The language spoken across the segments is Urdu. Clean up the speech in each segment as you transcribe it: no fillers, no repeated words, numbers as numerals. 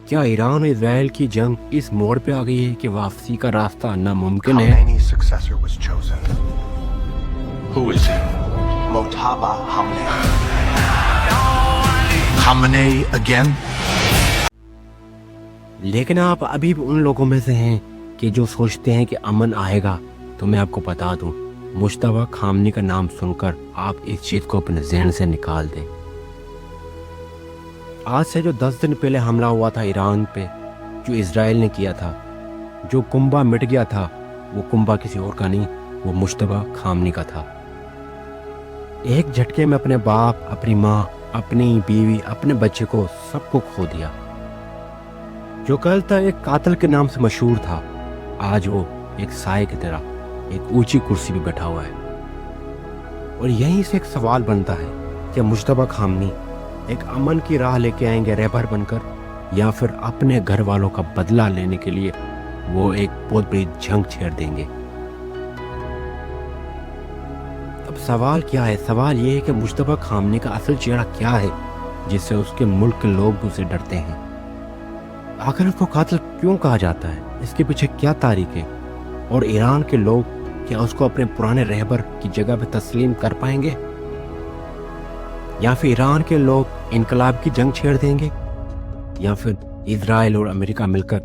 کیا ایران اور اسرائیل کی جنگ اس موڑ پہ آ گئی ہے کہ واپسی کا راستہ ناممکن ہے؟ Khamenei's successor was chosen. Who is he? Mojtaba Khamenei. Khamenei again? لیکن آپ ابھی بھی ان لوگوں میں سے ہیں کہ جو سوچتے ہیں کہ امن آئے گا. تو میں آپ کو بتا دوں، مجتبیٰ خامنئی کا نام سن کر آپ اس چیز کو اپنے ذہن سے نکال دیں. آج سے جو 10 دن پہلے حملہ ہوا تھا ایران پہ، جو اسرائیل نے کیا تھا، جو کنبہ مٹ گیا تھا، وہ کنبہ کسی اور کا نہیں، وہ مجتبیٰ خامنئی کا تھا. ایک جھٹکے میں اپنے باپ، اپنی ماں، اپنی بیوی، اپنے بچے کو سب کو کھو دیا. جو کل تک ایک قاتل کے نام سے مشہور تھا، آج وہ ایک سائے کی طرح ایک اونچی کرسی پہ بیٹھا ہوا ہے. اور یہیں سے ایک سوال بنتا ہے کہ مجتبیٰ خامنئی ایک امن کی راہ لے کے آئیں گے رہبر بن کر، یا پھر اپنے گھر والوں کا بدلہ لینے کے لیے وہ ایک بہت بڑی جنگ چھیڑ دیں گے. اب سوال کیا ہے؟ سوال یہ ہے کہ مجتبیٰ خامنئی کا اصل چہرہ کیا ہے جس سے اس کے ملک کے لوگ اسے ڈرتے ہیں؟ آخر اس کو قاتل کیوں کہا جاتا ہے؟ اس کے پیچھے کیا تاریخ ہے؟ اور ایران کے لوگ کیا اس کو اپنے پرانے رہبر کی جگہ پہ تسلیم کر پائیں گے؟ یا پھر ایران کے لوگ انقلاب کی جنگ چھیڑ دیں گے؟ یا پھر اسرائیل اور امریکہ مل کر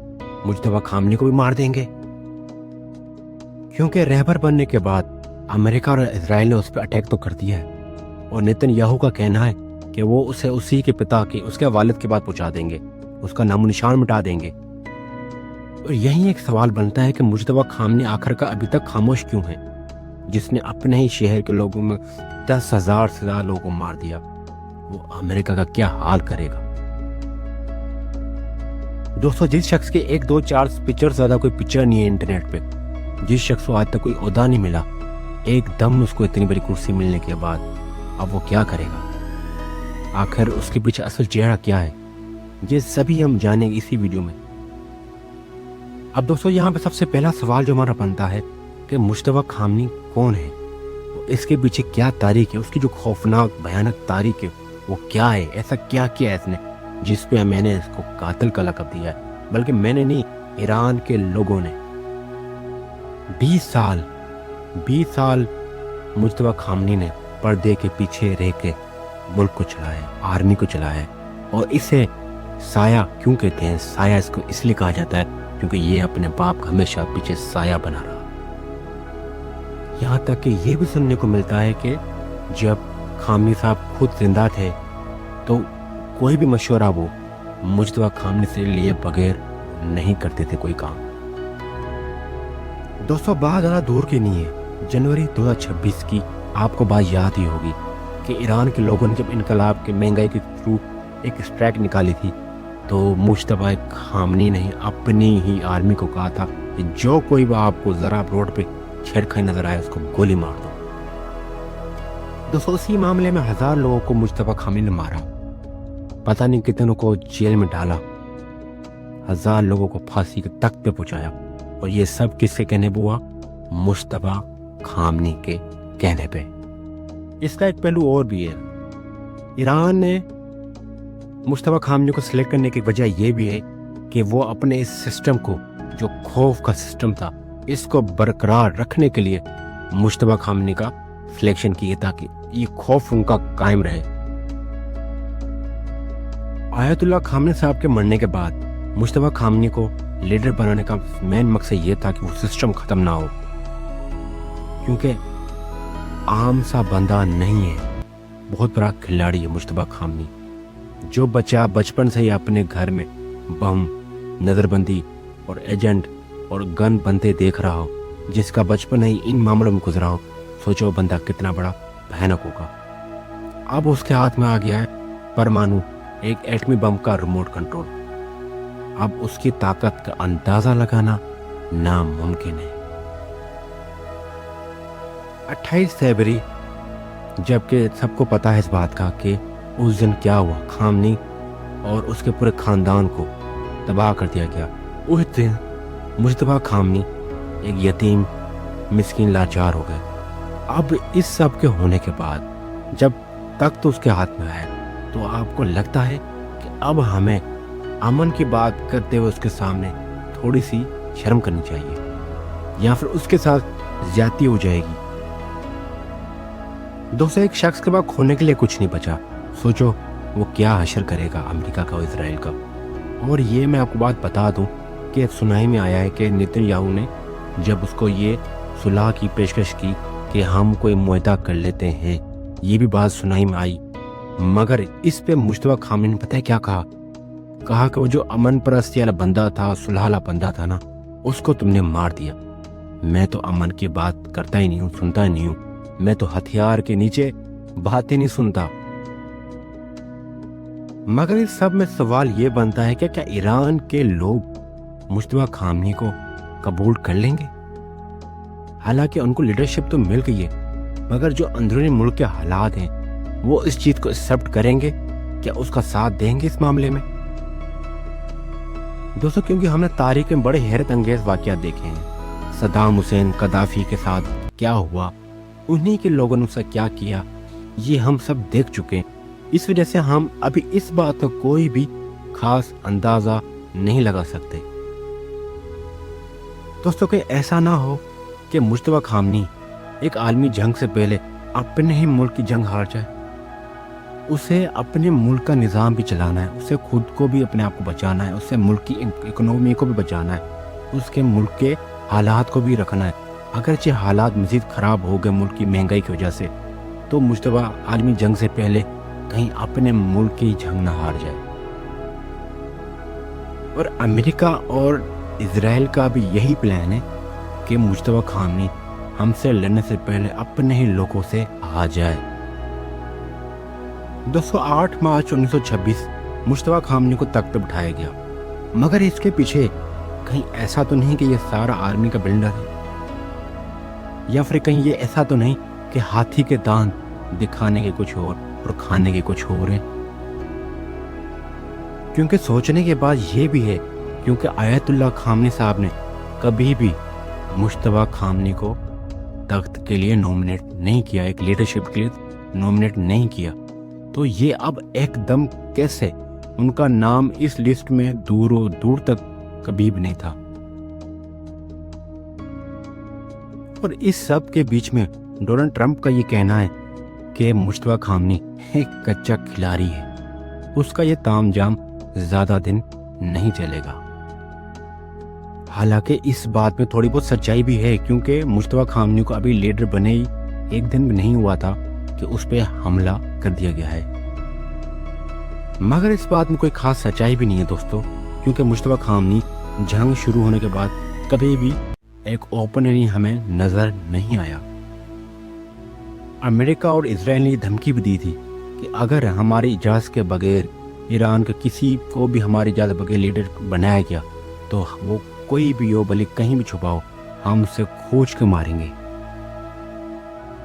مجتبیٰ خامنئی کو بھی مار دیں گے؟ کیونکہ رہبر بننے کے بعد امریکہ اور اسرائیل نے اس پہ اٹیک تو کر دیا ہے، اور نیتن یاہو کا کہنا ہے کہ وہ اسے اسی کے پتا کی، اس کے والد کے بعد پہنچا دیں گے، اس کا نام و نشان مٹا دیں گے. اور یہی ایک سوال بنتا ہے کہ مجتبیٰ خامنئی آخر کا ابھی تک خاموش کیوں ہے، جس نے اپنے ہی شہر کے لوگوں میں 10,000 سے زیادہ لوگوں کو مار دیا. وہ امریکہ کا کیا حال کرے گا؟ دوستو، جس شخص کے 1 2 4 پکچر زیادہ کوئی پکچر نہیں ہے انٹرنیٹ پہ، جس شخص کو آج تک کوئی عہدہ نہیں ملا، ایک دم اس کو اتنی بڑی کرسی ملنے کے بعد اب وہ کیا کرے گا؟ آخر اس کے پیچھے اصل چہرہ کیا ہے؟ یہ سبھی ہم جانیں گے اسی ویڈیو میں. اب دوستو، یہاں پہ سب سے پہلا سوال جو ہمارا بنتا ہے کہ مجتبیٰ خامنئی کون ہے؟ اس کے پیچھے کیا تاریخ ہے؟ اس کی جو خوفناک بھیانک تاریخ ہے وہ کیا ہے؟ ایسا کیا کیا اس نے جس پہ میں نے اس کو قاتل کا لقب دیا ہے؟ بلکہ میں نے نہیں، ایران کے لوگوں نے. 20 سال مجتبیٰ خامنئی نے پردے کے پیچھے رہ کے ملک کو چلایا ہے، آرمی کو چلایا ہے. اور اسے سایہ کیوں کہتے ہیں؟ سایہ اس کو اس لیے کہا جاتا ہے کیونکہ یہ اپنے باپ کا ہمیشہ پیچھے سایہ بنا رہا. یہاں تک کہ یہ بھی سننے کو ملتا ہے کہ جب خامنئی صاحب خود زندہ تھے تو کوئی بھی مشورہ وہ مجتبیٰ خامنئی سے لیے بغیر نہیں کرتے تھے کوئی کام. دوستو، بات زیادہ دور کی نہیں ہے. جنوری 2026 کی آپ کو بات یاد ہی ہوگی کہ ایران کے لوگوں نے جب انقلاب کے مہنگائی کے تھرو ایک اسٹرائک نکالی تھی تو مجتبیٰ خامنئی نے اپنی ہی آرمی کو کہا تھا کہ جو کوئی بھی آپ کو ذرا روڈ پہ چھیڑکھانی نظر آئے اس کو گولی مار دو. دوستو، اسی معاملے میں 1000 لوگوں کو مجتبیٰ خامنئی نے مارا، پتہ نہیں کتنوں کو جیل میں ڈالا، 1000 لوگوں کو پھانسی کے تخت پہ پہنچایا. اور یہ سب کس کے کہنے پہ ہوا؟ مجتبیٰ خامنئی کے کہنے پہ. اس کا ایک پہلو اور بھی ہے. ایران نے مجتبیٰ خامنئی کو سلیکٹ کرنے کی وجہ یہ بھی ہے کہ وہ اپنے اس سسٹم کو، جو خوف کا سسٹم تھا، اس کو برقرار رکھنے کے لیے مجتبیٰ خامنئی کا سلیکشن کیے تاکہ یہ خوف ان کا قائم رہے. آیت اللہ خامنئی صاحب کے مرنے کے بعد مجتبیٰ خامنئی کو لیڈر بنانے کا مین مقصد یہ تھا کہ وہ سسٹم ختم نہ ہو، کیونکہ عام سا بندہ نہیں ہے، بہت بڑا کھلاڑی ہے مجتبیٰ خامنئی. جو بچہ بچپن سے ہی اپنے گھر میں بم، نظر بندی اور ایجنٹ اور گن بنتے دیکھ رہا ہو، جس کا بچپن ہی ان معاملوں میں گزرا ہو، سوچو بندہ کتنا بڑا بھیانک ہوگا. اب اس کے ہاتھ میں آ گیا ہے پرمانو، ایک ایٹمی بم کا ریموٹ کنٹرول. اب اس کی طاقت کا اندازہ لگانا ناممکن ہے. 28 فروری، جبکہ سب کو پتا ہے اس بات کا کہ اس دن کیا ہوا، خامنئی اور اس کے پورے خاندان کو تباہ کر دیا گیا. اس دن مجتبیٰ خامنئی ایک یتیم مسکین لاچار ہو گئے. اب اس سب کے ہونے کے بعد جب تخت اس کے ہاتھ میں آیا تو آپ کو لگتا ہے کہ اب ہمیں امن کی بات کرتے ہوئے اس کے سامنے تھوڑی سی شرم کرنی چاہیے، یا پھر اس کے ساتھ زیادتی ہو جائے گی۔ دوستو ایک شخص کے بعد کھونے کے لیے کچھ نہیں بچا، سوچو وہ کیا حشر کرے گا امریکہ کا اور اسرائیل کا۔ اور یہ میں آپ کو بات بتا دوں کہ سنائی میں آیا ہے کہ نیتن یاہو نے جب اس کو یہ صلح کی پیشکش کی کہ ہم کوئی معاہدہ کر لیتے ہیں، یہ بھی بات سنائی میں آئی، مگر اس پہ مجتبیٰ خامنئی نے پتہ ہے کیا کہا کہ وہ جو امن پرستی والا بندہ تھا، صلح والا بندہ تھا نا، اس کو تم نے مار دیا۔ میں تو امن کی بات کرتا ہی نہیں ہوں، سنتا ہی نہیں ہوں، میں تو ہتھیار کے نیچے بات ہی نہیں سنتا۔ مگر اس سب میں سوال یہ بنتا ہے کہ کیا ایران کے لوگ مجتبیٰ خامنئی کو قبول کر لیں گے؟ حالانکہ ان کو لیڈرشپ تو مل گئی ہے، مگر جو اندرونی ملک کے حالات ہیں وہ اس چیز کو ایکسیپٹ کریں گے؟ کیا اس کا ساتھ دیں گے اس معاملے میں؟ دوستو کیونکہ ہم نے تاریخ میں بڑے حیرت انگیز واقعات دیکھے ہیں، صدام حسین قذافی کے ساتھ کیا ہوا، انہی کے لوگوں نے اسے کیا کیا، یہ ہم سب دیکھ چکے ہیں۔ اس وجہ سے ہم ابھی اس بات کا کوئی بھی خاص اندازہ نہیں لگا سکتے۔ دوستو کہ ایسا نہ ہو کہ مجتبیٰ خامنئی ایک عالمی جنگ سے پہلے اپنے ہی ملک کی جنگ ہار جائے۔ اسے اپنے ملک کا نظام بھی چلانا ہے، اسے خود کو بھی اپنے آپ کو بچانا ہے، اسے ملک کی اکنومی کو بھی بچانا ہے، اس کے ملک کے حالات کو بھی رکھنا ہے۔ اگرچہ حالات مزید خراب ہو گئے ملک کی مہنگائی کی وجہ سے، تو مجتبیٰ عالمی جنگ سے پہلے کہیں اپنے ملک کی جنگ نہ ہار جائے۔ اور امریکہ اور اسرائیل کا بھی یہی پلان ہے کہ مجتبیٰ خامنئی ہم سے لڑنے سے پہلے اپنے ہی لوگوں سے آ جائے۔ 8 مارچ 1926 مجتبیٰ خامنئی کو تخت پہ بٹھایا گیا، مگر اس کے پیچھے کہیں ایسا تو نہیں کہ یہ سارا آرمی کا بلڈر ہے، یا پھر کہیں یہ ایسا تو نہیں کہ ہاتھی کے دانت دکھانے کے کچھ اور کھانے کے کچھ اور ہیں۔ کیونکہ سوچنے کے بعد یہ بھی ہے، کیونکہ آیت اللہ خامنئی صاحب نے کبھی بھی مجتبیٰ خامنئی کو تخت کے لیے نومینیٹ نہیں کیا، ایک لیڈرشپ کے لیے نومینیٹ نہیں کیا، تو یہ اب ایک دم کیسے ان کا نام اس لسٹ میں دور و دور تک کبھی بھی نہیں تھا۔ اور اس سب کے بیچ میں ڈونلڈ ٹرمپ کا یہ کہنا ہے کہ مجتبیٰ خامنئی ایک کچا کھلاڑی ہے، اس کا یہ تام جام زیادہ دن نہیں چلے گا۔ حالانکہ اس بات میں تھوڑی بہت سچائی بھی ہے، کیونکہ مجتبیٰ خامنئی کو ابھی لیڈر بنے ہی ایک دن بھی نہیں ہوا تھا کہ اس پہ حملہ کر دیا گیا ہے۔ مگر اس بات میں کوئی خاص سچائی بھی نہیں ہے دوستو، کیونکہ مجتبیٰ خامنئی جنگ شروع ہونے کے بعد کبھی بھی ایک اوپنری ہمیں نظر نہیں آیا۔ امریکہ اور اسرائیل نے یہ دھمکی بھی دی تھی کہ اگر ہماری اجازت کے بغیر ایران کے کسی کو بھی ہماری اجازت بغیر لیڈر بنایا گیا تو وہ کوئی بھی ہو، بھلے کہیں بھی چھپاؤ، ہم اسے کھوج کے ماریں گے۔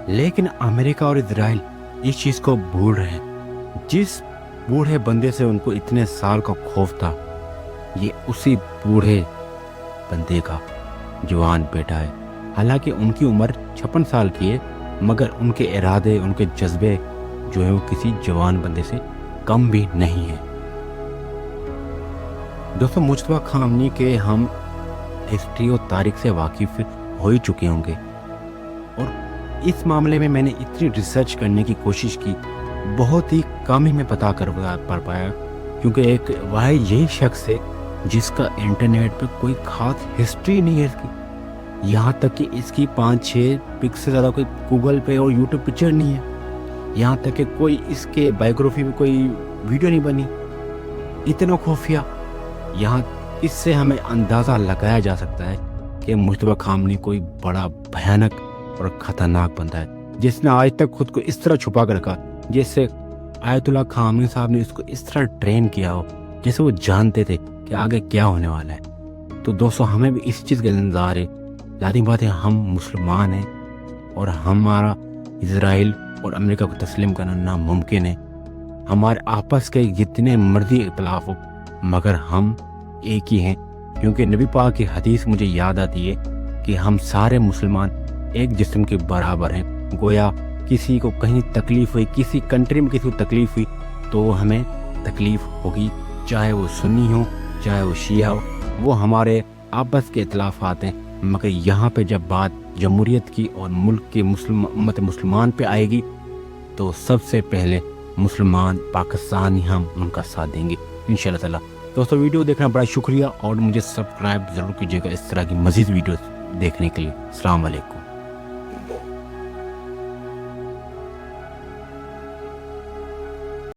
لیکن امریکہ اور اسرائیل اس چیز کو بھول رہے ہیں۔ جس بوڑھے بندے سے ان کو اتنے سال کا خوف تھا، یہ اسی بوڑھے بندے کا جوان بیٹا ہے۔ حالانکہ ان کی عمر 56 سال کی ہے، مگر ان کے ارادے، ان کے جذبے جو ہیں وہ کسی جوان بندے سے کم بھی نہیں ہیں۔ دوستو مجتبیٰ خامنئی کے ہم ہسٹری اور تاریخ سے واقف ہو ہی چکے ہوں گے، اور اس معاملے میں نے اتنی ریسرچ کرنے کی کوشش کی، بہت ہی کم ہی میں پتا کر پایا، کیونکہ ایک واحد یہی شخص ہے جس کا انٹرنیٹ پہ کوئی خاص ہسٹری نہیں ہے اس کی، یہاں تک کہ اس کی 5-6 پک سے زیادہ کوئی گوگل پہ اور یوٹیوب پکچر نہیں ہے، یہاں تک کہ کوئی اس کے بایوگرافی میں کوئی ویڈیو نہیں بنی۔ اتنا خفیہ، یہاں اس سے ہمیں اندازہ لگایا جا سکتا ہے کہ مجتبیٰ خامنئی کوئی بڑا بھیانک اور خطرناک بندہ ہے، جس نے آج تک خود کو اس طرح چھپا کر رکھا، جیسے آیت اللہ خامنئی صاحب نے اس کو اس طرح ٹرین کیا ہو، جیسے وہ جانتے تھے کہ آگے کیا ہونے والا ہے۔ تو دوستو ہمیں بھی اس چیز کا انتظار ہے۔ ظاہری بات ہے ہم مسلمان ہیں اور ہمارا اسرائیل اور امریکہ کو تسلیم کرنا ناممکن ہے۔ ہمارے آپس کے جتنے مرضی اختلاف ہو، مگر ہم ایک ہی ہیں، کیونکہ نبی پاک کی حدیث مجھے یاد آتی ہے کہ ہم سارے مسلمان ایک جسم کے برابر ہیں۔ گویا کسی کو کہیں تکلیف ہوئی، کسی کنٹری میں کسی کو تکلیف ہوئی تو ہمیں تکلیف ہوگی چاہے وہ سنی ہو چاہے وہ شیعہ ہو، وہ ہمارے آپس کے اختلافات ہیں، مگر یہاں پہ جب بات جمہوریت کی اور ملک کے امت مسلمان پہ آئے گی تو سب سے پہلے مسلمان پاکستانی ہم ان کا ساتھ دیں گے انشاءاللہ تعالی۔ دوستو ویڈیو دیکھنا بڑا شکریہ، اور مجھے سبسکرائب ضرور کیجیے گا اس طرح کی مزید ویڈیوز دیکھنے کے لیے۔ السلام علیکم۔